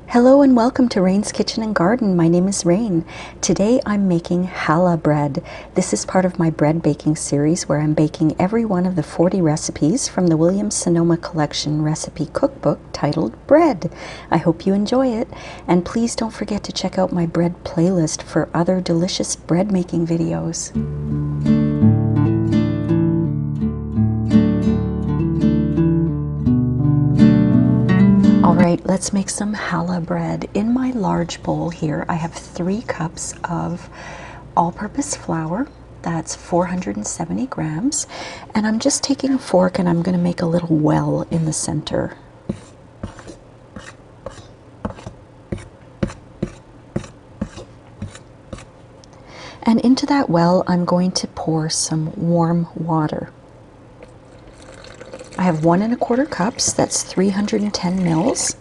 Hello and welcome to Rain's Kitchen and Garden. My name is Rain. Today I'm making challah bread. This is part of my bread baking series where I'm baking every one of the 40 recipes from the Williams Sonoma collection recipe cookbook titled Bread. I hope you enjoy it, and please don't forget to check out my bread playlist for other delicious bread making videos. Alright, let's make some challah bread. In my large bowl here, I have 3 cups of all-purpose flour. That's 470 grams. And I'm just taking a fork and I'm going to make a little well in the center. And into that well, I'm going to pour some warm water. I have 1 1/4 cups, that's 310 mils,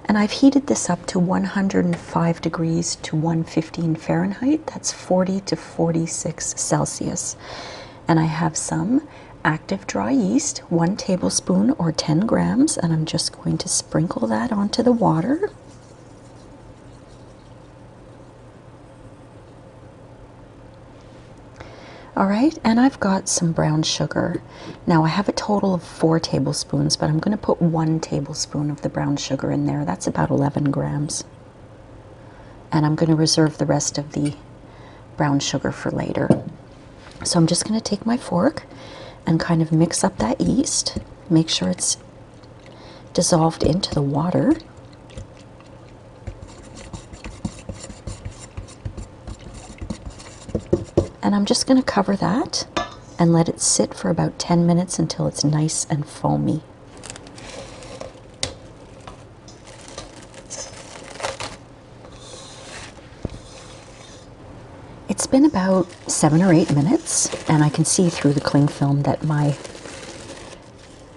and I've heated this up to 105 degrees to 115 Fahrenheit, that's 40 to 46 Celsius. And I have some active dry yeast, 1 tablespoon or 10 grams, and I'm just going to sprinkle that onto the water. Alright, and I've got some brown sugar. Now I have a total of 4 tablespoons, but I'm going to put 1 tablespoon of the brown sugar in there. That's about 11 grams. And I'm going to reserve the rest of the brown sugar for later. So I'm just going to take my fork and kind of mix up that yeast. Make sure it's dissolved into the water. And I'm just going to cover that and let it sit for about 10 minutes until it's nice and foamy. It's been about 7 or 8 minutes, and I can see through the cling film that my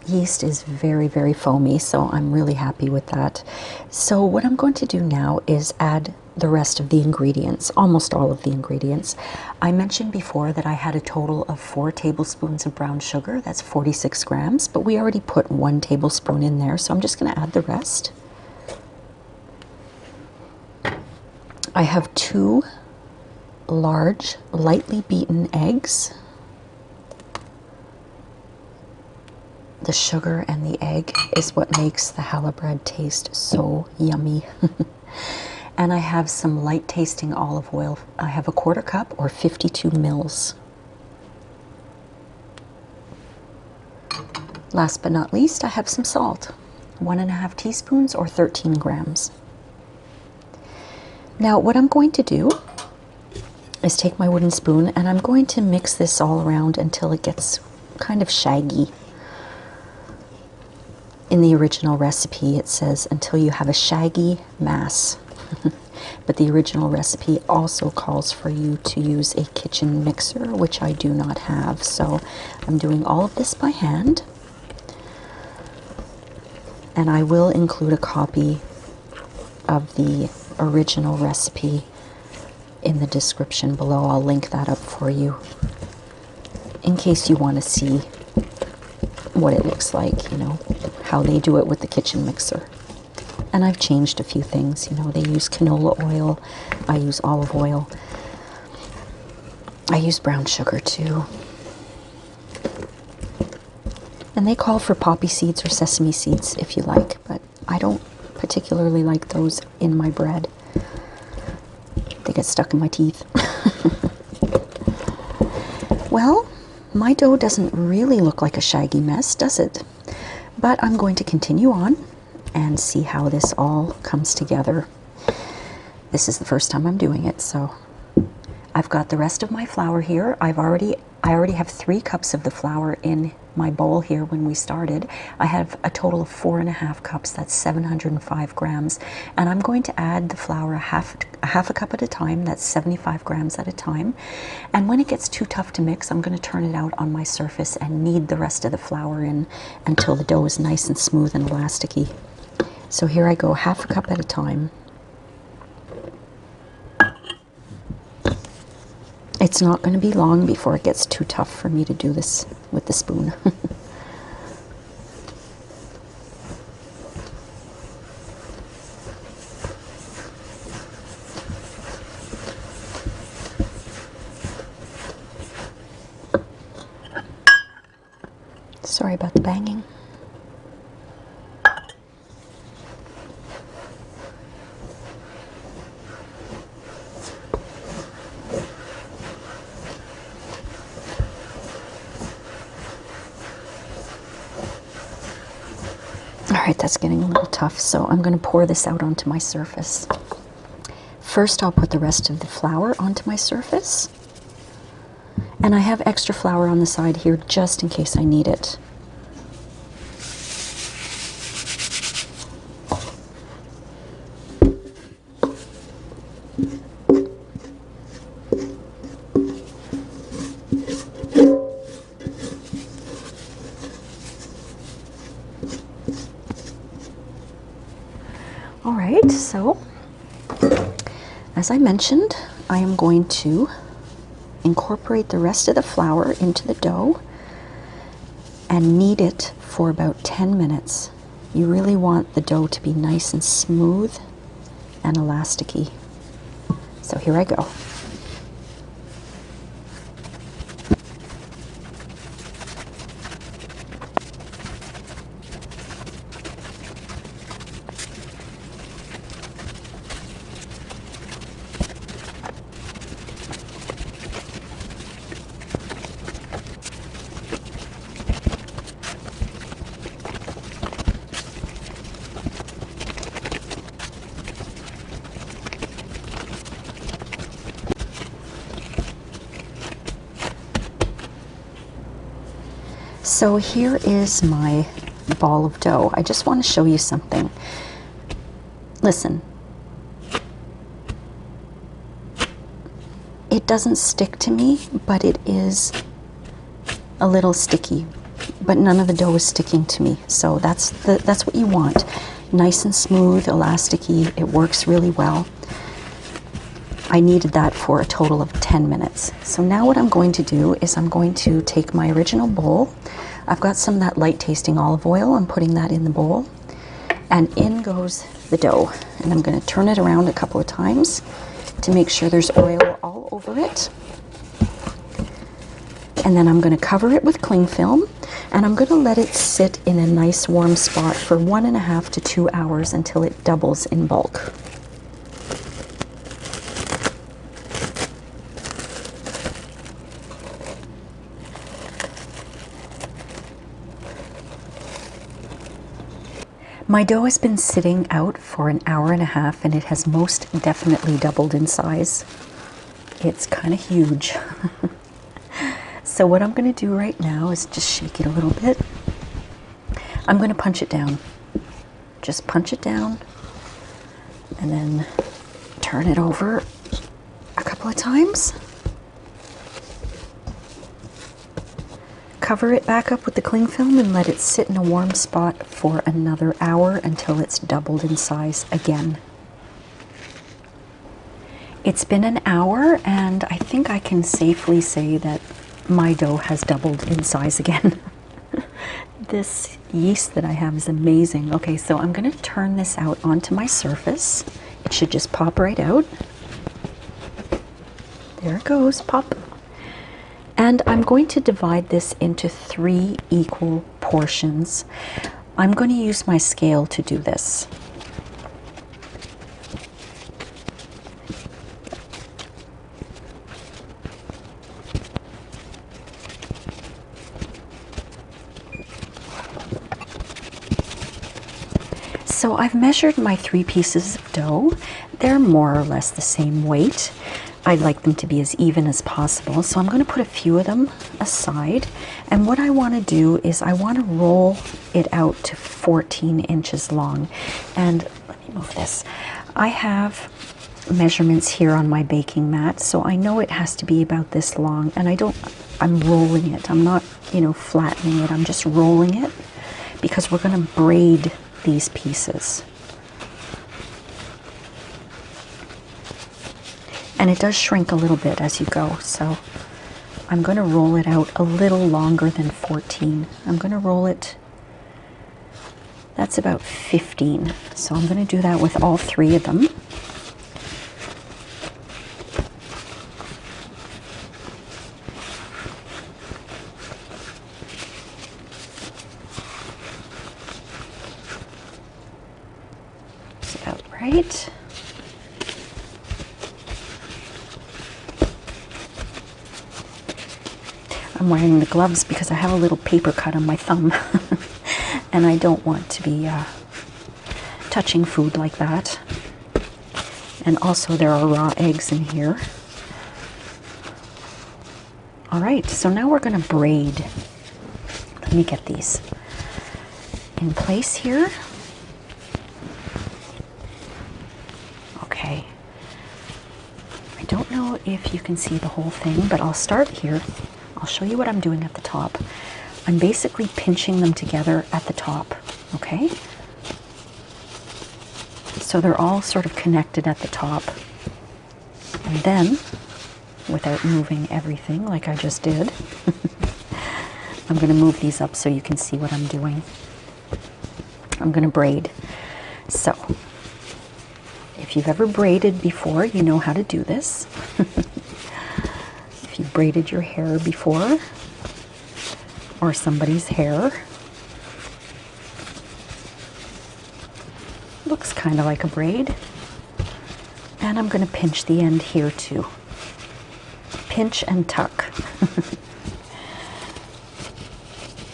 yeast is very, very foamy, so I'm really happy with that. So what I'm going to do now is add the rest of the ingredients, almost all of the ingredients. I mentioned before that I had a total of 4 tablespoons of brown sugar, that's 46 grams, but we already put 1 tablespoon in there, so I'm just going to add the rest. I have 2 large, lightly beaten eggs. The sugar and the egg is what makes the challah bread taste so yummy. And I have some light tasting olive oil. I have a 1/4 cup or 52 mils. Last but not least, I have some salt. 1 1/2 teaspoons or 13 grams. Now what I'm going to do is take my wooden spoon and I'm going to mix this all around until it gets kind of shaggy. In the original recipe it says until you have a shaggy mass. But the original recipe also calls for you to use a kitchen mixer, which I do not have. So I'm doing all of this by hand. And I will include a copy of the original recipe in the description below. I'll link that up for you in case you want to see what it looks like, you know, how they do it with the kitchen mixer. And I've changed a few things, you know, they use canola oil, I use olive oil, I use brown sugar too. And they call for poppy seeds or sesame seeds if you like, but I don't particularly like those in my bread. They get stuck in my teeth. Well, my dough doesn't really look like a shaggy mess, does it? But I'm going to continue on and see how this all comes together. This is the first time I'm doing it, so I've got the rest of my flour here. I already have 3 cups of the flour in my bowl here when we started. I have a total of 4 1/2 cups, that's 705 grams, and I'm going to add the flour a half a cup at a time, that's 75 grams at a time. And when it gets too tough to mix, I'm going to turn it out on my surface and knead the rest of the flour in until the dough is nice and smooth and elasticy. So here I go, half a cup at a time. It's not going to be long before it gets too tough for me to do this with the spoon. Sorry about the banging. Alright, that's getting a little tough, so I'm going to pour this out onto my surface. First, I'll put the rest of the flour onto my surface. And I have extra flour on the side here just in case I need it. Alright, so as I mentioned, I am going to incorporate the rest of the flour into the dough and knead it for about 10 minutes. You really want the dough to be nice and smooth and elasticy. So here I go. So here is my ball of dough. I just want to show you something. Listen. It doesn't stick to me, but it is a little sticky. But none of the dough is sticking to me. So that's what you want. Nice and smooth, elasticy. It works really well. I needed that for a total of 10 minutes. So now what I'm going to do is I'm going to take my original bowl. I've got some of that light tasting olive oil. I'm putting that in the bowl. And in goes the dough. And I'm going to turn it around a couple of times to make sure there's oil all over it. And then I'm going to cover it with cling film. And I'm going to let it sit in a nice warm spot for 1.5 to 2 hours until it doubles in bulk. My dough has been sitting out for 1.5 hours and it has most definitely doubled in size. It's kind of huge. So what I'm going to do right now is just shake it a little bit. I'm going to punch it down. Just punch it down and then turn it over a couple of times. Cover it back up with the cling film and let it sit in a warm spot for another hour until it's doubled in size again. It's been an hour and I think I can safely say that my dough has doubled in size again. This yeast that I have is amazing. Okay, so I'm going to turn this out onto my surface. It should just pop right out. There it goes, pop. And I'm going to divide this into 3 equal portions. I'm going to use my scale to do this. So I've measured my 3 pieces of dough. They're more or less the same weight. I'd like them to be as even as possible, so I'm going to put a few of them aside. And what I want to do is I want to roll it out to 14 inches long. And let me move this. I have measurements here on my baking mat, so I know it has to be about this long. And I'm rolling it. I'm not, flattening it. I'm just rolling it because we're going to braid these pieces. And it does shrink a little bit as you go, so I'm going to roll it out a little longer than 14. I'm going to roll it, that's about 15. So I'm going to do that with all 3 of them. right. I'm wearing the gloves because I have a little paper cut on my thumb and I don't want to be touching food like that. And also there are raw eggs in here. All right, so now we're going to braid. Let me get these in place here. Okay. I don't know if you can see the whole thing, but I'll start here. I'll show you what I'm doing at the top. I'm basically pinching them together at the top, okay? So they're all sort of connected at the top. And then, without moving everything like I just did, I'm going to move these up so you can see what I'm doing. I'm going to braid. So, if you've ever braided before, you know how to do this. If you braided your hair before, or somebody's hair, looks kind of like a braid. And I'm going to pinch the end here too. Pinch and tuck.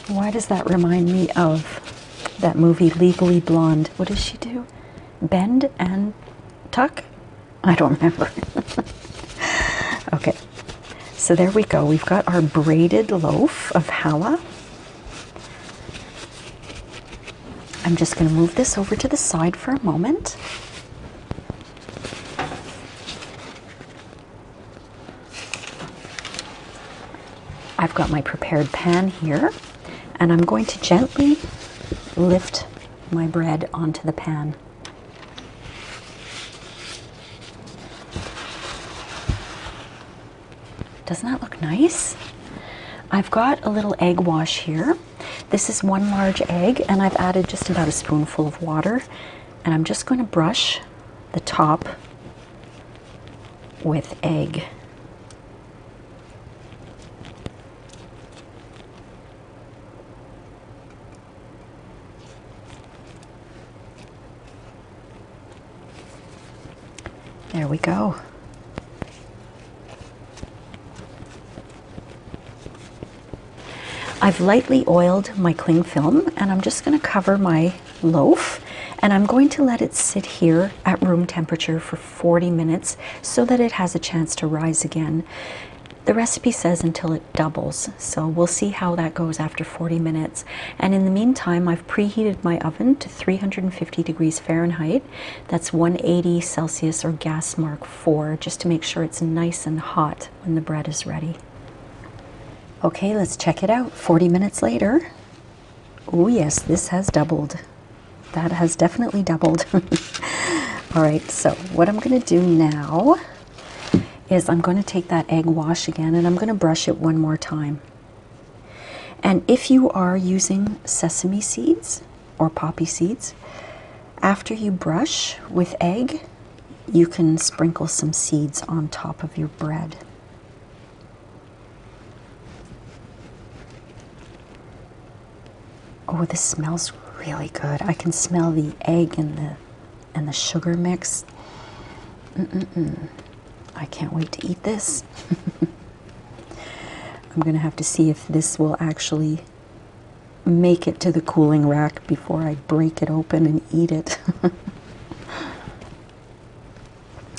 Why does that remind me of that movie Legally Blonde? What does she do? Bend and tuck? I don't remember. Okay, so there we go. We've got our braided loaf of challah. I'm just going to move this over to the side for a moment. I've got my prepared pan here, and I'm going to gently lift my bread onto the pan. Doesn't that look nice? I've got a little egg wash here. This is one large egg, and I've added just about a spoonful of water, and I'm just going to brush the top with egg. There we go. I've lightly oiled my cling film, and I'm just going to cover my loaf, and I'm going to let it sit here at room temperature for 40 minutes so that it has a chance to rise again. The recipe says until it doubles, so we'll see how that goes after 40 minutes. And in the meantime, I've preheated my oven to 350 degrees Fahrenheit. That's 180 Celsius or gas mark 4, just to make sure it's nice and hot when the bread is ready. Okay, let's check it out. 40 minutes later. Oh yes, this has doubled. That has definitely doubled. All right, so what I'm going to do now is I'm going to take that egg wash again, and I'm going to brush it one more time. And if you are using sesame seeds or poppy seeds, after you brush with egg, you can sprinkle some seeds on top of your bread. Oh, this smells really good. I can smell the egg and the sugar mix. I can't wait to eat this. I'm going to have to see if this will actually make it to the cooling rack before I break it open and eat it.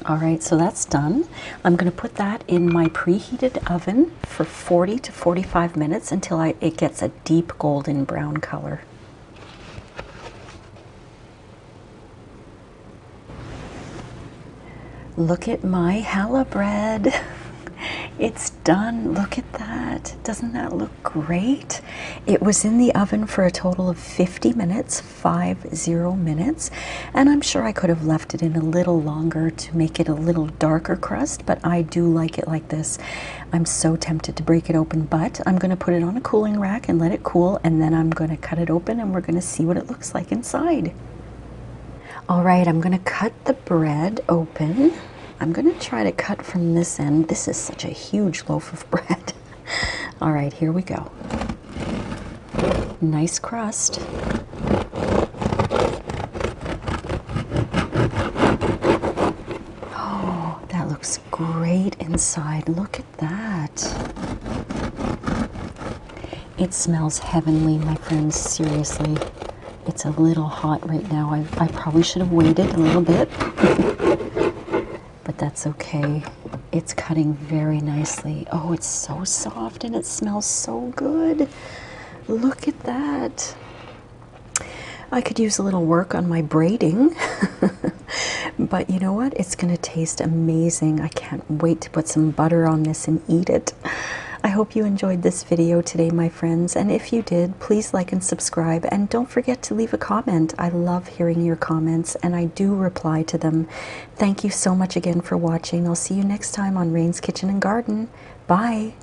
All right, so that's done. I'm going to put that in my preheated oven for 40 to 45 minutes until it gets a deep golden brown color. Look at my challah bread. It's done. Look at that. Doesn't that look great? It was in the oven for a total of 50 minutes, 50 minutes, and I'm sure I could have left it in a little longer to make it a little darker crust, but I do like it like this. I'm so tempted to break it open, but I'm going to put it on a cooling rack and let it cool, and then I'm going to cut it open and we're going to see what it looks like inside. All right, I'm going to cut the bread open. I'm going to try to cut from this end. This is such a huge loaf of bread. All right, here we go. Nice crust. great inside. Look at that. It smells heavenly, my friends, seriously. It's a little hot right now. I probably should have waited a little bit, but that's okay. It's cutting very nicely. Oh, it's so soft and it smells so good. Look at that. I could use a little work on my braiding, but you know what? It's going to taste amazing. I can't wait to put some butter on this and eat it. I hope you enjoyed this video today, my friends, and if you did, please like and subscribe, and don't forget to leave a comment. I love hearing your comments, and I do reply to them. Thank you so much again for watching. I'll see you next time on Rain's Kitchen and Garden. Bye!